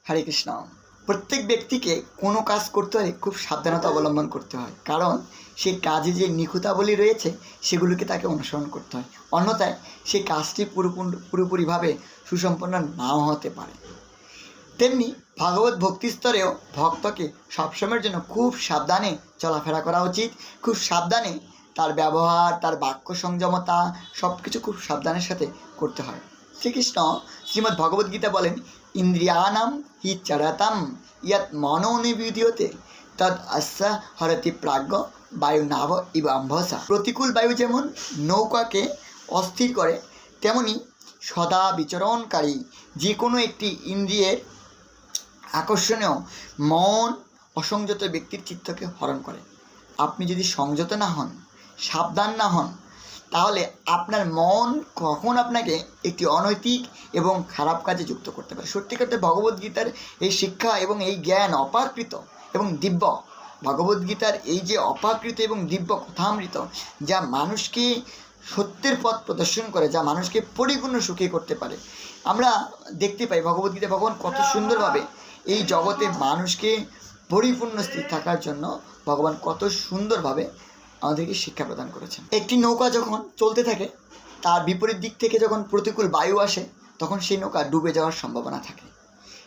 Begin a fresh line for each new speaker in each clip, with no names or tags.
হরে কৃষ্ণ। প্রত্যেক ব্যক্তিকে কোনো কাজ করতে হলে খুব সাবধানতা অবলম্বন করতে হয়, কারণ সেই কাজে যে নিখুঁতাবলী রয়েছে সেগুলোকে তাকে অনুসরণ করতে হয়, অন্যথায় সেই কাজটি পুরোপুরিভাবে সুসম্পন্ন নাও হতে পারে। তেমনি ভগবত ভক্তি স্তরেও ভক্তকে সবসময়ের জন্য খুব সাবধানে চলাফেরা করা উচিত। খুব সাবধানে তার ব্যবহার, তার বাক্য সংযমতা সব কিছু খুব সাবধানের সাথে করতে হয়। শ্রীকৃষ্ণ শ্রীমদ্ ভগবদ্গীতা বলেন, ইন্দ্রিয়ানাম হি চরতাম ইয়াত মনোনিবিধীয়তে তদ অস্য হরতি প্রাজ্ঞ বায়ু নাভ ইব অম্ভসা। প্রতিকূল বায়ু যেমন নৌকাকে অস্থির করে, তেমনি সদা বিচরণকারী যে কোনো একটি ইন্দ্রিয়ের আকর্ষণীয় মন অসংযত ব্যক্তির চিত্তকে হরণ করে। আপনি যদি সংযত না হন, সাবধান না হন, তাহলে আপনার মন কখন আপনাকে একটি অনৈতিক এবং খারাপ কাজে যুক্ত করতে পারে। সত্যিকারে ভগবদ্গীতার এই শিক্ষা এবং এই জ্ঞান অপাকৃত এবং দিব্য। ভগবদ্গীতার এই যে অপাকৃত এবং দিব্য কথামৃত, যা মানুষকে সত্যের পথ প্রদর্শন করে, যা মানুষকে পরিপূর্ণ সুখী করতে পারে। আমরা দেখতে পাই ভগবদ্গীতা ভগবান কত সুন্দরভাবে এই জগতে মানুষকে পরিপূর্ণ স্থির থাকার জন্য ভগবান কত সুন্দরভাবে আমাদেরকে শিক্ষা প্রদান করেছেন। একটি নৌকা যখন চলতে থাকে, তার বিপরীত দিক থেকে যখন প্রতিকূল বায়ু আসে, তখন সেই নৌকা ডুবে যাওয়ার সম্ভাবনা থাকে।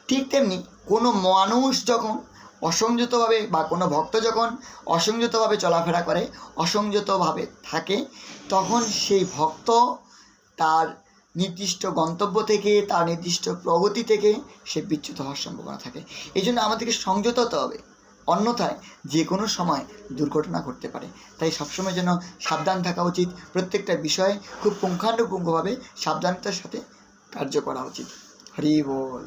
ঠিক তেমনি কোনো মানুষ যখন অসংযতভাবে বা কোনো ভক্ত যখন অসংযতভাবে চলাফেরা করে, অসংযতভাবে থাকে, তখন সেই ভক্ত তার নির্দিষ্ট গন্তব্য থেকে, তার নির্দিষ্ট প্রগতি থেকে সে বিচ্যুত হওয়ার সম্ভাবনা থাকে। এই জন্য আমাদেরকে সংযত হতে হবে, অন্যথায় যে কোনো সময় দুর্ঘটনা ঘটতে পারে। তাই সবসময় যেন সাবধান থাকা উচিত, প্রত্যেকটা বিষয়ে খুব পুঙ্খানুপুঙ্খভাবে সাবধানতার সাথে কার্য করা উচিত। হরি বল।